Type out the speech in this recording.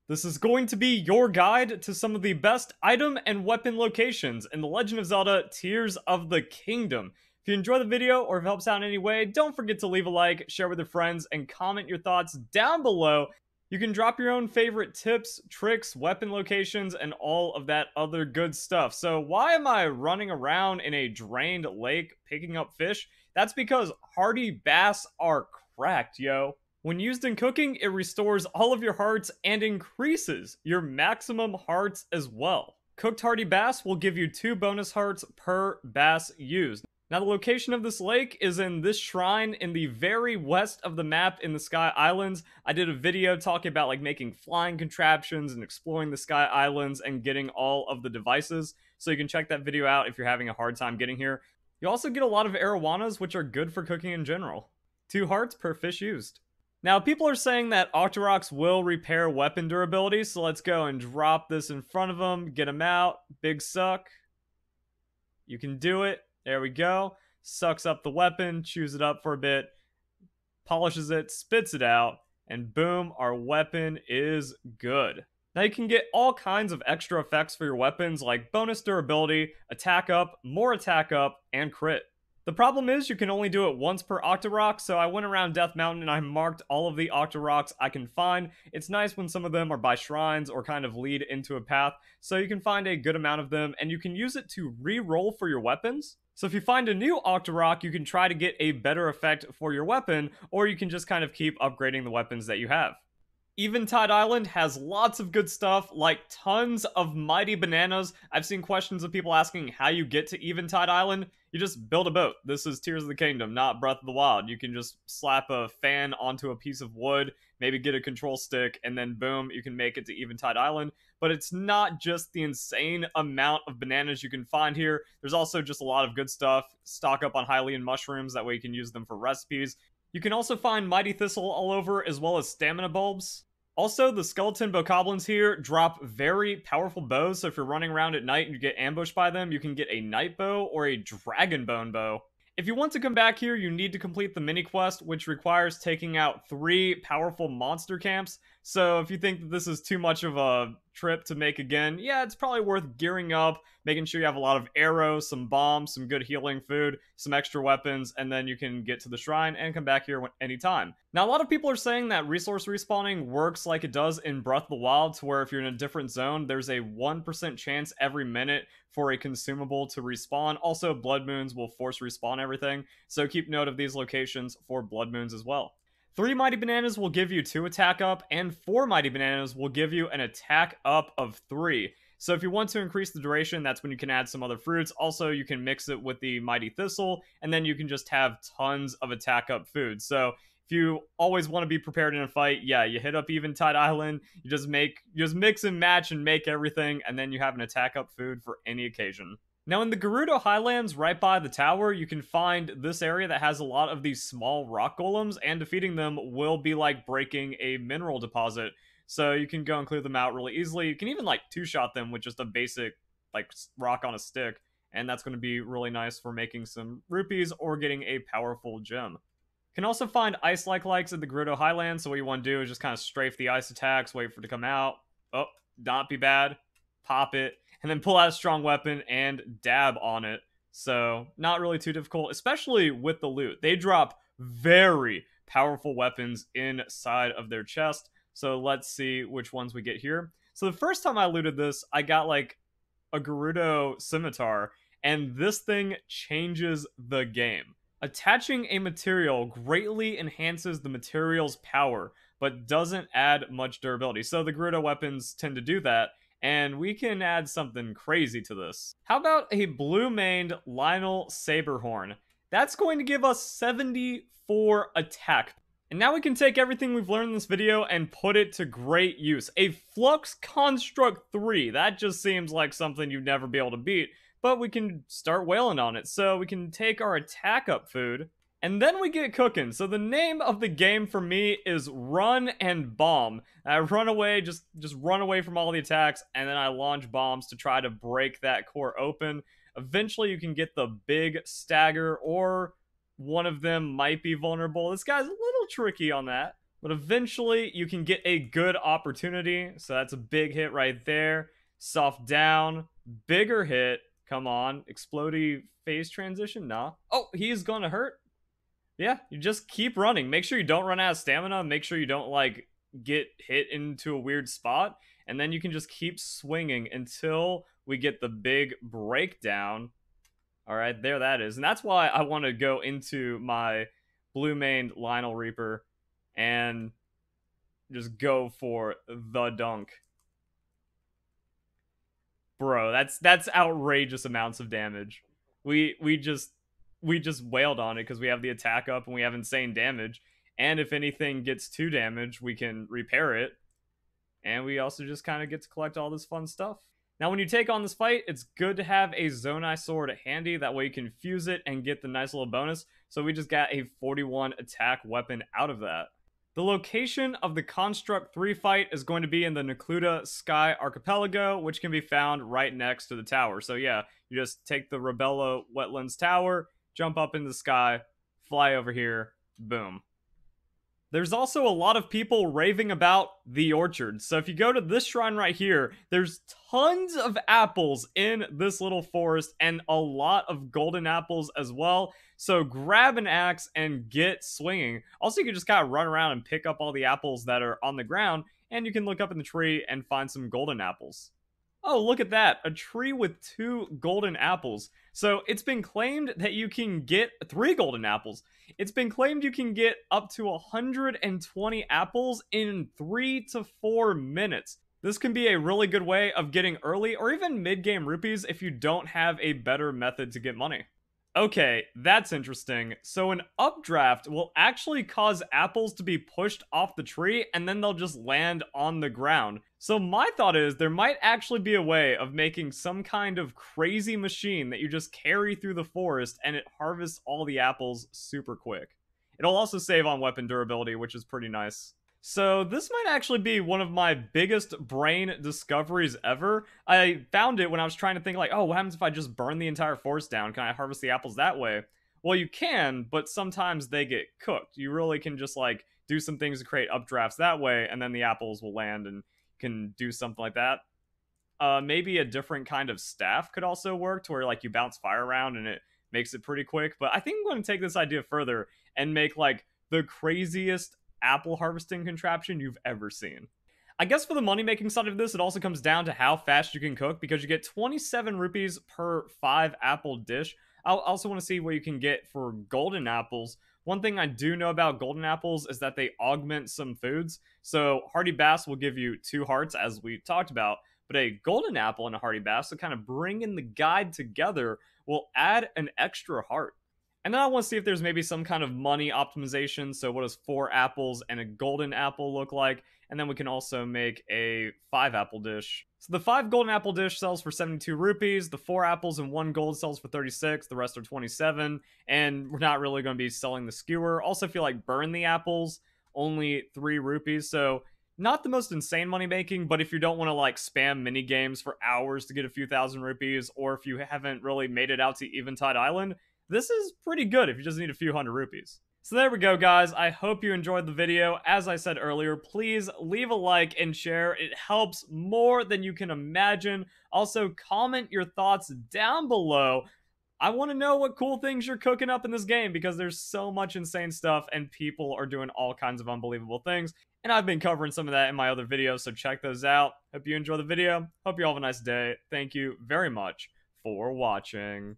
This is going to be your guide to some of the best item and weapon locations in The Legend of Zelda Tears of the Kingdom. If you enjoy the video or if it helps out in any way, don't forget to leave a like, share with your friends, and comment your thoughts down below. You can drop your own favorite tips, tricks, weapon locations, and all of that other good stuff. So why am I running around in a drained lake picking up fish? That's because hardy bass are cracked, yo. When used in cooking, it restores all of your hearts and increases your maximum hearts as well. Cooked hardy bass will give you 2 bonus hearts per bass used. Now, the location of this lake is in this shrine in the very west of the map in the Sky Islands. I did a video talking about like making flying contraptions and exploring the Sky Islands and getting all of the devices. So you can check that video out if you're having a hard time getting here. You also get a lot of arowanas, which are good for cooking in general. 2 hearts per fish used. Now, people are saying that Octoroks will repair weapon durability, so let's go and drop this in front of them, get them out, big suck. You can do it. There we go. Sucks up the weapon, chews it up for a bit, polishes it, spits it out, and boom, our weapon is good. Now you can get all kinds of extra effects for your weapons like bonus durability, attack up, more attack up, and crit. The problem is you can only do it once per Octorok, so I went around Death Mountain and I marked all of the Octoroks I can find. It's nice when some of them are by shrines or kind of lead into a path, so you can find a good amount of them, and you can use it to re-roll for your weapons. So if you find a new Octorok, you can try to get a better effect for your weapon, or you can just kind of keep upgrading the weapons that you have. Eventide Island has lots of good stuff, like tons of mighty bananas. I've seen questions of people asking how you get to Eventide Island. You just build a boat. This is Tears of the Kingdom, not Breath of the Wild. You can just slap a fan onto a piece of wood, maybe get a control stick, and then boom, you can make it to Eventide Island. But it's not just the insane amount of bananas you can find here. There's also just a lot of good stuff. Stock up on Hylian mushrooms, that way you can use them for recipes. You can also find Mighty Thistle all over, as well as stamina bulbs. Also, the skeleton bokoblins here drop very powerful bows, so if you're running around at night and you get ambushed by them, you can get a night bow or a dragon bone bow. If you want to come back here, you need to complete the mini quest, which requires taking out 3 powerful monster camps. So if you think that this is too much of a trip to make again, yeah, it's probably worth gearing up, making sure you have a lot of arrows, some bombs, some good healing food, some extra weapons, and then you can get to the shrine and come back here anytime. Now, a lot of people are saying that resource respawning works like it does in Breath of the Wild, to where if you're in a different zone, there's a 1% chance every minute for a consumable to respawn. Also, blood moons will force respawn everything, so keep note of these locations for blood moons as well. 3 Mighty Bananas will give you 2 attack up, and 4 Mighty Bananas will give you an attack up of 3. So if you want to increase the duration, that's when you can add some other fruits. Also, you can mix it with the Mighty Thistle, and then you can just have tons of attack up food. So if you always want to be prepared in a fight, yeah, you hit up Eventide Island, you just mix and match and make everything, and then you have an attack up food for any occasion. Now, in the Gerudo Highlands, right by the tower, you can find this area that has a lot of these small rock golems, and defeating them will be like breaking a mineral deposit. So you can go and clear them out really easily. You can even like 2-shot them with just a basic like rock on a stick, and that's going to be really nice for making some rupees or getting a powerful gem. You can also find ice-like likes at the Gerudo Highlands, so what you want to do is just kind of strafe the ice attacks, wait for it to come out. Oh, not be bad. Pop it, and then pull out a strong weapon and dab on it. So, not really too difficult, especially with the loot. They drop very powerful weapons inside of their chest. So, let's see which ones we get here. So, the first time I looted this, I got like a Gerudo scimitar, and this thing changes the game. Attaching a material greatly enhances the material's power, but doesn't add much durability. So, the Gerudo weapons tend to do that. And we can add something crazy to this. How about a blue-maned Lionel Saberhorn? That's going to give us 74 attack. And now we can take everything we've learned in this video and put it to great use. A Flux Construct 3. That just seems like something you'd never be able to beat. But we can start wailing on it. So we can take our attack up food, and then we get cooking. So the name of the game for me is Run and Bomb. I run away, just run away from all the attacks, and then I launch bombs to try to break that core open. Eventually you can get the big stagger, or one of them might be vulnerable. This guy's a little tricky on that. But eventually, you can get a good opportunity. So that's a big hit right there. Soft down. Bigger hit. Come on. Explodey phase transition? Nah. Oh, he's gonna hurt. Yeah, you just keep running. Make sure you don't run out of stamina. Make sure you don't, like, get hit into a weird spot. And then you can just keep swinging until we get the big breakdown. All right, there that is. And that's why I want to go into my blue maned Lionel Reaper and just go for the dunk. Bro, that's outrageous amounts of damage. We just wailed on it because we have the attack up and we have insane damage. And if anything gets to damage, we can repair it. And we also just kind of get to collect all this fun stuff. Now, when you take on this fight, it's good to have a Zonai Sword handy. That way you can fuse it and get the nice little bonus. So we just got a 41 attack weapon out of that. The location of the Construct 3 fight is going to be in the Necluda Sky Archipelago, which can be found right next to the tower. So yeah, you just take the Rebello Wetlands Tower, jump up in the sky, fly over here, boom. There's also a lot of people raving about the orchard. So if you go to this shrine right here, there's tons of apples in this little forest and a lot of golden apples as well. So grab an axe and get swinging. Also, you can just kind of run around and pick up all the apples that are on the ground, and you can look up in the tree and find some golden apples. Oh, look at that. A tree with 2 golden apples. So it's been claimed that you can get 3 golden apples. It's been claimed you can get up to 120 apples in 3 to 4 minutes. This can be a really good way of getting early or even mid-game rupees if you don't have a better method to get money. Okay, that's interesting. So an updraft will actually cause apples to be pushed off the tree and then they'll just land on the ground. So my thought is there might actually be a way of making some kind of crazy machine that you just carry through the forest and it harvests all the apples super quick. It'll also save on weapon durability, which is pretty nice. So this might actually be one of my biggest brain discoveries ever. I found it when I was trying to think like, oh, what happens if I just burn the entire forest down? Can I harvest the apples that way? Well, you can, but sometimes they get cooked. You really can just like do some things to create updrafts that way, and then the apples will land and can do something like that. Maybe a different kind of staff could also work to where like you bounce fire around and it makes it pretty quick. But I think I'm going to take this idea further and make like the craziest apple harvesting contraption you've ever seen. I guess for the money making side of this, it also comes down to how fast you can cook because you get 27 rupees per 5 apple dish. I also want to see what you can get for golden apples. One thing I do know about golden apples is that they augment some foods. So Hearty Bass will give you 2 hearts, as we talked about, but a golden apple and a Hearty Bass, to kind of bring in the guide together, will add an extra heart. And then I want to see if there's maybe some kind of money optimization. So what does 4 apples and a golden apple look like? And then we can also make a 5 apple dish. So the 5 golden apple dish sells for 72 rupees. The 4 apples and 1 gold sells for 36. The rest are 27. And we're not really going to be selling the skewer. Also, if you like burn the apples, only 3 rupees. So not the most insane money making, but if you don't want to like spam mini games for hours to get a few thousand rupees, or if you haven't really made it out to Eventide Island, this is pretty good if you just need a few hundred rupees. So there we go, guys. I hope you enjoyed the video. As I said earlier, please leave a like and share. It helps more than you can imagine. Also, comment your thoughts down below. I want to know what cool things you're cooking up in this game because there's so much insane stuff and people are doing all kinds of unbelievable things. And I've been covering some of that in my other videos, so check those out. Hope you enjoy the video. Hope you all have a nice day. Thank you very much for watching.